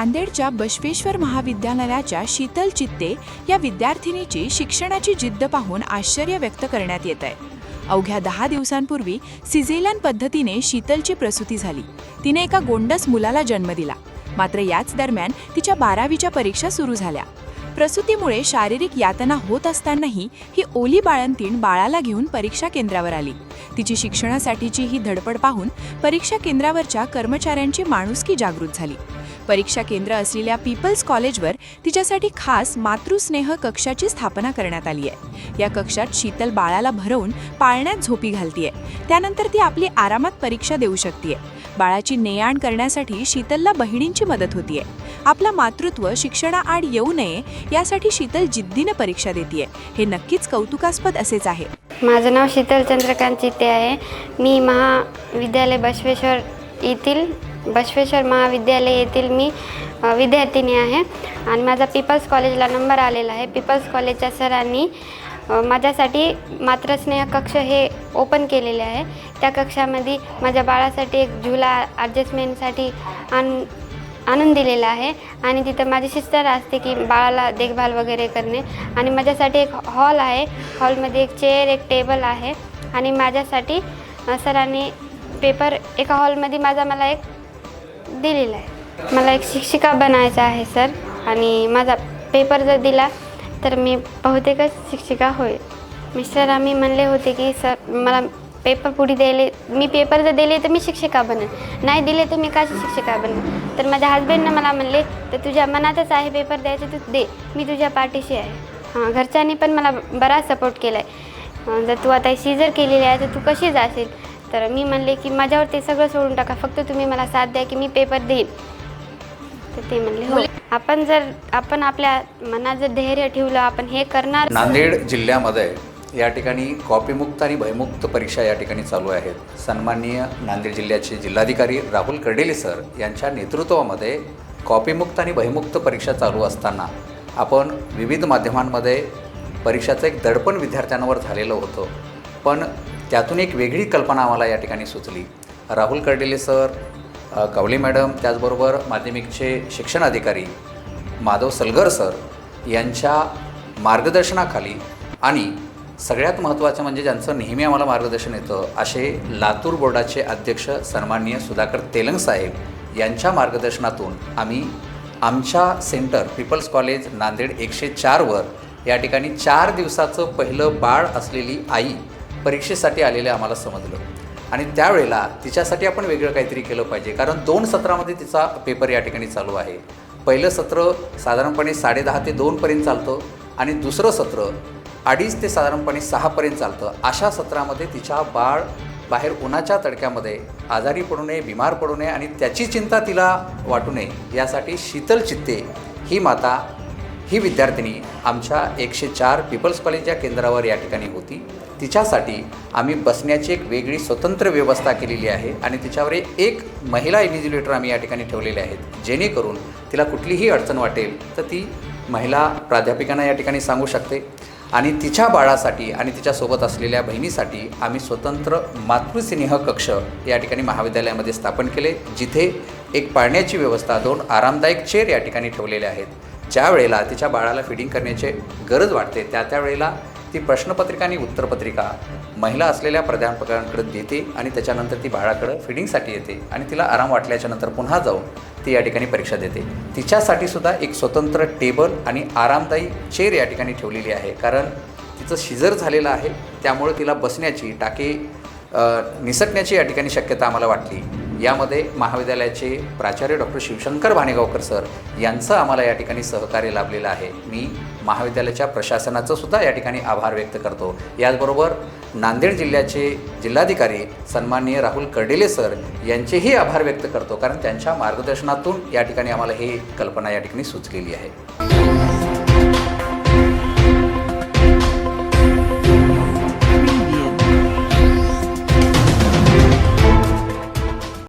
नांदेडच्या बसवेश्वर महाविद्यालयाच्या शीतल चित्ते या विद्यार्थिनीची शिक्षणाची जिद्द पाहून आश्चर्य व्यक्त करण्यात येत आहे। अवघ्या 10 दिवसांपूर्वी सिझेरियन पद्धतीने शीतलची प्रसूती झाली। तिने एका गोंडस मुलाला जन्म दिला। मात्र याच दरम्यान तिच्या 12वीच्या परीक्षा सुरू झाल्या। प्रसूतीमुळे शारीरिक यातना होत असतानाही ही ओली बाळंतीण बाळाला घेऊन परीक्षा केंद्रावर आली। तिची शिक्षणासाठीची ही धडपड पाहून परीक्षा केंद्रावरच्या कर्मचाऱ्यांची माणुसकी जागृत झाली। परीक्षा केंद्र असलेल्या पीपल्स कॉलेजवर तिच्यासाठी खास मातृस्नेह कक्षाची स्थापना करण्यात आली आहे। या कक्षात शीतल बाळाला भरवून पाळण्यात झोपी घालतीये। त्यानंतर ती आपली आरामात परीक्षा देऊ शकते। बाळाची ने-आण करण्यासाठी शीतलला बहिणींची मदत होतीये। आपला मातृत्व शिक्षणाआड येऊ नये यासाठी शीतल जिद्दीने परीक्षा देतीये। हे नक्कीच कौतुकास्पद असेच आहे। माझं नाव शीतल चंद्रकांत चित्ते आहे। मी महाविद्यालय बसवेश्वर महाविद्यालय येथील मी विद्यार्थिनी आहे आणि माझा पीपल्स कॉलेजला नंबर आलेला आहे। पीपल्स कॉलेजच्या सरांनी माझ्यासाठी मातृस्नेह कक्ष हे ओपन केलेले आहे। त्या कक्षामध्ये माझ्या बाळासाठी एक झुला ॲडजस्टमेंटसाठी आणून दिलेला आहे आणि तिथं माझी सिस्टर असते की बाळाला देखभाल वगैरे करणे आणि माझ्यासाठी एक हॉल आहे। हॉलमध्ये एक चेअर एक टेबल आहे आणि माझ्यासाठी सरांनी पेपर एका हॉलमध्ये मला एक दिलेला आहे। मला एक शिक्षिका बनायचं आहे सर आणि माझा पेपर जर दिला तर मी बहुतेकच शिक्षिका होईल। सर आम्ही म्हणले होते की सर मला पेपर पुढे द्यायले मी पेपर जर दिले तर मी शिक्षिका बनेन, नाही दिले तर मी कशी शिक्षिका बनेन। तर माझ्या हजबंडनं मला म्हणले तर तुझ्या मनातच आहे पेपर द्यायचं तू दे, मी तुझ्या पाठीशी आहे। घरच्यांनी पण मला बराच सपोर्ट केला आहे। जर तू आता सीझर केलेली आहे तर तू कशी जाशील, तर मी म्हणले की माझ्यावर ते सगळं सोडून टाका, फक्त तुम्ही मला साथ द्या की मी पेपर देईन। तर ते म्हणले हो। आपण आपल्या मनात जर धैर्य ठेवलं आपण हे करणार। नांदेड जिल्ह्यामध्ये या ठिकाणी कॉपीमुक्त आणि भयमुक्त परीक्षा या ठिकाणी चालू आहेत। सन्माननीय नांदेड जिल्ह्याचे जिल्हाधिकारी राहुल कर्डेले सर यांच्या नेतृत्वामध्ये कॉपीमुक्त आणि भयमुक्त परीक्षा चालू असताना आपण विविध माध्यमांमध्ये परीक्षाचं एक दडपण विद्यार्थ्यांवर झालेलं होतं, पण त्यातून एक वेगळी कल्पना आम्हाला या ठिकाणी सुचली। राहुल कर्डेले सर, कवले मॅडम, त्याचबरोबर माध्यमिकचे शिक्षण अधिकारी माधव सलगर सर यांच्या मार्गदर्शनाखाली आणि सगळ्यात महत्त्वाचं म्हणजे ज्यांचं नेहमी आम्हाला मार्गदर्शन येतं असे लातूर बोर्डाचे अध्यक्ष सन्माननीय सुधाकर तेलंग साहेब यांच्या मार्गदर्शनातून आम्ही आमच्या सेंटर पीपल्स कॉलेज नांदेड 104वर या ठिकाणी 4 दिवसाचं पहिलं बाळ असलेली आई परीक्षेसाठी आलेले आम्हाला समजलं आणि त्यावेळेला तिच्यासाठी आपण वेगळं काहीतरी केलं पाहिजे, कारण 2 सत्रामध्ये तिचा पेपर या ठिकाणी चालू आहे। पहिलं सत्र साधारणपणे 10:30 ते 2पर्यंत चालतं आणि दुसरं सत्र 2:30 ते साधारणपणे 6पर्यंत चालतं। अशा सत्रामध्ये तिच्या बाळ बाहेर उन्हाच्या तडक्यामध्ये आजारी पडू नये, बिमार पडू नये आणि त्याची चिंता तिला वाटू नये यासाठी शीतल चित्ते ही माता, ही विद्यार्थिनी आमच्या 104 पीपल्स कॉलेज या केंद्रावर या ठिकाणी होती। तिच्यासाठी आम्ही बसण्याची एक वेगळी स्वतंत्र व्यवस्था केलेली आहे आणि तिच्यावर एक महिला इन्व्हिजिलेटर आम्ही या ठिकाणी ठेवलेले आहेत, जेणेकरून तिला कुठलीही अडचण वाटेल तर ती महिला प्राध्यापिकांना या ठिकाणी सांगू शकते। आणि तिच्या बाळासाठी आणि तिच्यासोबत असलेल्या बहिणीसाठी आम्ही स्वतंत्र मातृस्नेह कक्ष या ठिकाणी महाविद्यालयामध्ये स्थापन केले, जिथे एक पाळण्याची व्यवस्था, 2 आरामदायक चेअर या ठिकाणी ठेवलेले आहेत। ज्या वेळेला तिच्या बाळाला फीडिंग करण्याची गरज वाटते त्या वेळेला ती प्रश्नपत्रिका आणि उत्तरपत्रिका महिला असलेल्या प्राध्यापकांकडे देते आणि त्याच्यानंतर ती बाळाकडे फीडिंगसाठी येते आणि तिला आराम वाटल्याच्यानंतर पुन्हा जाऊन ती या ठिकाणी परीक्षा देते। तिच्यासाठी सुद्धा एक स्वतंत्र टेबल आणि आरामदायी चेअर या ठिकाणी ठेवलेली आहे, कारण तिचं सीझर झालेलं आहे, त्यामुळे तिला बसण्याची टाके निसटण्याची या ठिकाणी शक्यता आम्हाला वाटली। यामध्ये महाविद्यालयाचे प्राचार्य डॉक्टर शिवशंकर भानेगावकर सर यांचं आम्हाला या ठिकाणी सहकार्य लाभलेलं आहे। मी महाविद्यालयाच्या प्रशासनाचं सुद्धा या ठिकाणी आभार व्यक्त करतो। याचबरोबर नांदेड जिल्ह्याचे जिल्हाधिकारी सन्माननीय राहुल कर्डेले सर यांचेही आभार व्यक्त करतो, कारण त्यांच्या मार्गदर्शनातून या ठिकाणी आम्हाला ही कल्पना या ठिकाणी सुचलेली आहे।